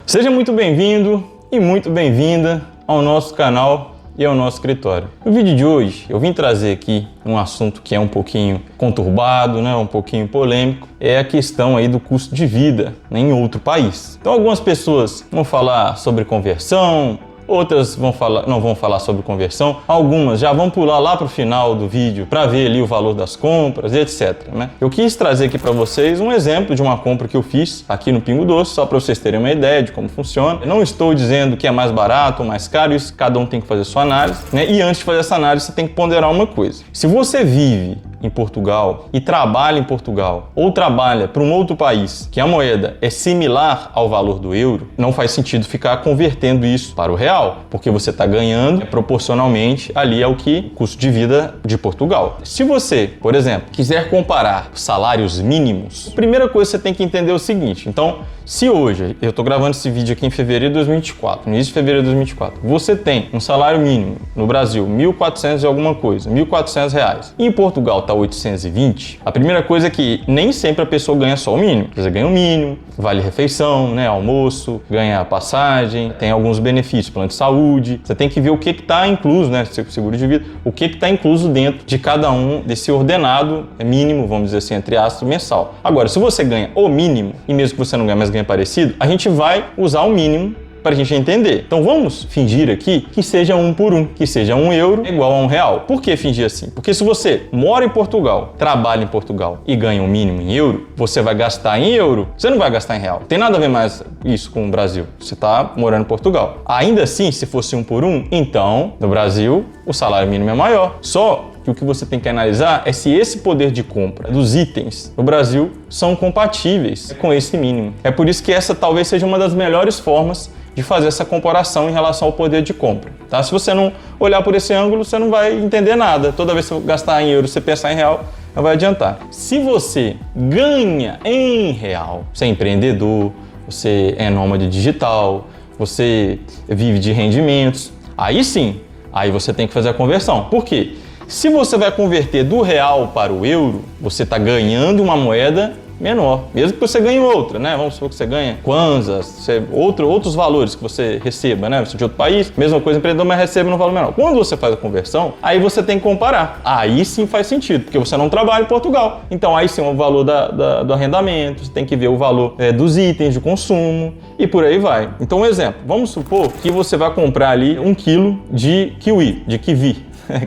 Seja muito bem-vindo e muito bem-vinda ao nosso canal e ao nosso escritório. No vídeo de hoje eu vim trazer aqui um assunto que é um pouquinho conturbado, né, um pouquinho polêmico, é a questão aí do custo de vida em outro país. Então algumas pessoas vão falar sobre conversão, outras não vão falar sobre conversão, algumas já vão pular lá para o final do vídeo para ver ali o valor das compras, etc. Né? Eu quis trazer aqui para vocês um exemplo de uma compra que eu fiz aqui no Pingo Doce, só para vocês terem uma ideia de como funciona. Eu não estou dizendo que é mais barato ou mais caro, isso cada um tem que fazer sua análise, né? E antes de fazer essa análise você tem que ponderar uma coisa. Se você vive em Portugal e trabalha em Portugal ou trabalha para um outro país que a moeda é similar ao valor do euro, não faz sentido ficar convertendo isso para o real, porque você está ganhando proporcionalmente ali ao que custo de vida de Portugal. Se você, por exemplo, quiser comparar salários mínimos, a primeira coisa que você tem que entender é o seguinte. Então, se hoje, eu estou gravando esse vídeo aqui em fevereiro de 2024, no início de fevereiro de 2024, você tem um salário mínimo no Brasil, 1.400 e alguma coisa, R$1.400, e em Portugal está 820, a primeira coisa é que nem sempre a pessoa ganha só o mínimo. Você ganha o mínimo, vale refeição, né, almoço, ganha passagem, tem alguns benefícios, plano de saúde. Você tem que ver o que está incluso, né, seguro de vida, o que está incluso dentro de cada um desse ordenado mínimo, vamos dizer assim, entre aspas, mensal. Agora, se você ganha o mínimo, e mesmo que você não ganhe, mas ganha parecido, a gente vai usar o mínimo para a gente entender. Então vamos fingir aqui que seja 1 por 1, que seja €1 igual a R$1. Por que fingir assim? Porque se você mora em Portugal, trabalha em Portugal e ganha um mínimo em euro, você vai gastar em euro, você não vai gastar em real. Tem nada a ver mais isso com o Brasil. Você está morando em Portugal. Ainda assim, se fosse 1 por 1, então no Brasil o salário mínimo é maior. Só que o que você tem que analisar é se esse poder de compra dos itens no Brasil são compatíveis com esse mínimo. É por isso que essa talvez seja uma das melhores formas de fazer essa comparação em relação ao poder de compra. Tá? Se você não olhar por esse ângulo, você não vai entender nada. Toda vez que você gastar em euro, você pensar em real, não vai adiantar. Se você ganha em real, você é empreendedor, você é nômade digital, você vive de rendimentos, aí sim, aí você tem que fazer a conversão. Por quê? Se você vai converter do real para o euro, você está ganhando uma moeda menor, mesmo que você ganhe outra, né? Vamos supor que você ganha kwanzas, outros valores que você receba, né? Você é de outro país, mesma coisa, empreendedor, mas recebe num valor menor. Quando você faz a conversão, aí você tem que comparar. Aí sim faz sentido, porque você não trabalha em Portugal. Então aí sim o valor do arrendamento, você tem que ver o valor dos itens de consumo e por aí vai. Então um exemplo, vamos supor que você vai comprar ali 1 quilo de kiwi,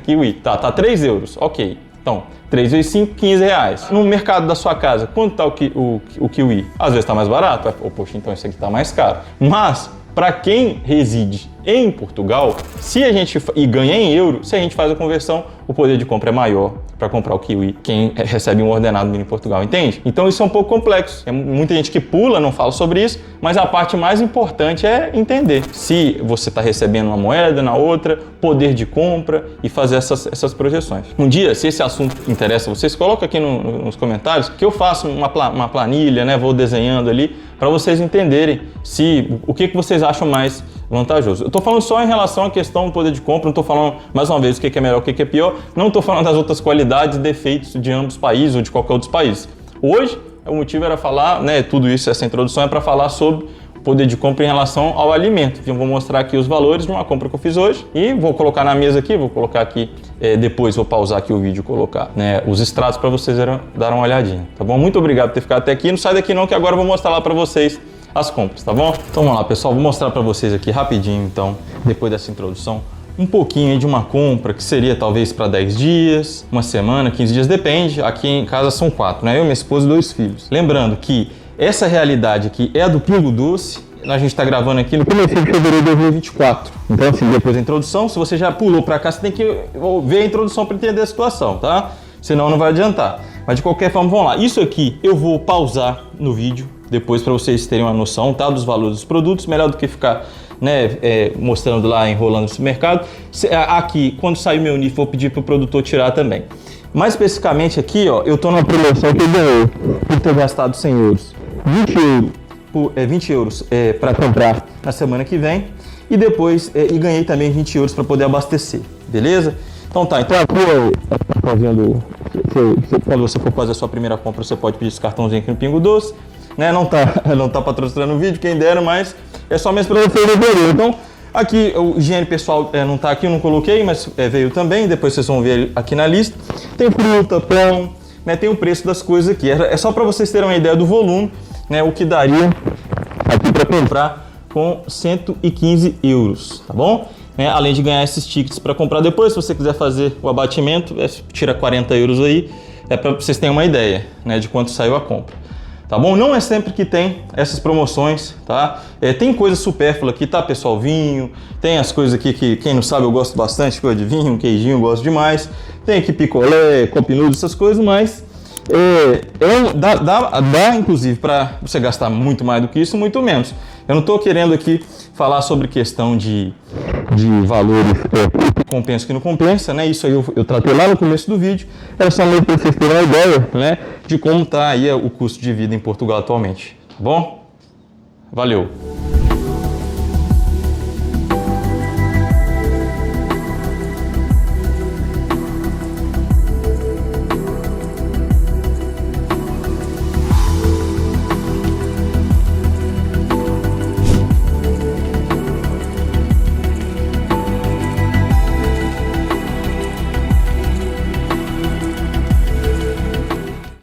kiwi, tá €3, ok. Então, 3 vezes 5, R$15. No mercado da sua casa, quanto está o kiwi? Às vezes está mais barato, poxa, então isso aqui está mais caro. Mas, para quem reside em Portugal, se a gente ganha em euro, se a gente faz a conversão, o poder de compra é maior para comprar o kiwi, quem recebe um ordenado mínimo em Portugal, entende? Então isso é um pouco complexo. É muita gente que pula, não fala sobre isso, mas a parte mais importante é entender se você está recebendo uma moeda, na outra, poder de compra e fazer essas projeções. Um dia, se esse assunto interessa vocês, coloca aqui nos comentários que eu faço uma planilha, né? Vou desenhando ali para vocês entenderem o que vocês acham mais vantajoso. Eu estou falando só em relação à questão do poder de compra, não estou falando, mais uma vez, o que é melhor, o que é pior, não estou falando das outras qualidades e defeitos de ambos os países ou de qualquer outro país. Hoje, o motivo era falar, né, tudo isso, essa introdução é para falar sobre o poder de compra em relação ao alimento. Então, vou mostrar aqui os valores de uma compra que eu fiz hoje e vou colocar na mesa aqui, vou colocar aqui, depois vou pausar aqui o vídeo e colocar, né, os extratos para vocês darem uma olhadinha, tá bom? Muito obrigado por ter ficado até aqui, não sai daqui não que agora eu vou mostrar lá para vocês as compras, tá bom? Então vamos lá, pessoal, vou mostrar para vocês aqui rapidinho, então, depois dessa introdução, um pouquinho aí de uma compra que seria talvez para 10 dias, uma semana, 15 dias, depende. Aqui em casa são 4, né? Eu, minha esposa e 2 filhos. Lembrando que essa realidade aqui é a do Pingo Doce. A gente está gravando aqui no começo de fevereiro de 2024. Então, assim, depois da introdução, se você já pulou para cá, você tem que ver a introdução para entender a situação, tá? Senão não vai adiantar. Mas de qualquer forma, vamos lá. Isso aqui eu vou pausar no vídeo depois para vocês terem uma noção, tá, dos valores dos produtos, melhor do que ficar, né, mostrando lá, enrolando no supermercado. Aqui, quando sair meu NIF, vou pedir para o produtor tirar também. Mais especificamente aqui, ó, eu estou numa promoção que eu ganhei por ter gastado €100. 20 euros para comprar na semana que vem e depois e ganhei também 20 euros para poder abastecer, beleza? Então tá, então aqui fazendo, quando você for fazer a sua primeira compra, você pode pedir esse cartãozinho aqui no Pingo Doce. né? Não tá patrocinando o vídeo, quem dera, mas é só mesmo para vocês verem. Então, aqui o higiene pessoal não tá aqui, eu não coloquei, mas veio também, depois vocês vão ver aqui na lista. Tem fruta, pão, né? Tem o preço das coisas aqui. É só para vocês terem uma ideia do volume, né? O que daria aqui para comprar com 115 euros, tá bom? Além de ganhar esses tickets para comprar depois, se você quiser fazer o abatimento, tira 40 euros aí, para vocês terem uma ideia, né, de quanto saiu a compra. Tá bom? Não é sempre que tem essas promoções, tá? Tem coisa supérflua aqui, tá, pessoal? Vinho, tem as coisas aqui que, quem não sabe, eu gosto bastante, coisa de vinho, queijinho, eu gosto demais. Tem aqui picolé, cup noodles, essas coisas, mas dá inclusive para você gastar muito mais do que isso, muito menos. Eu não estou querendo aqui falar sobre questão de valores compensa que não compensa, né? Isso aí eu tratei lá no começo do vídeo. Era só mesmo para vocês terem uma ideia, né, de como está aí o custo de vida em Portugal atualmente, tá bom? Valeu!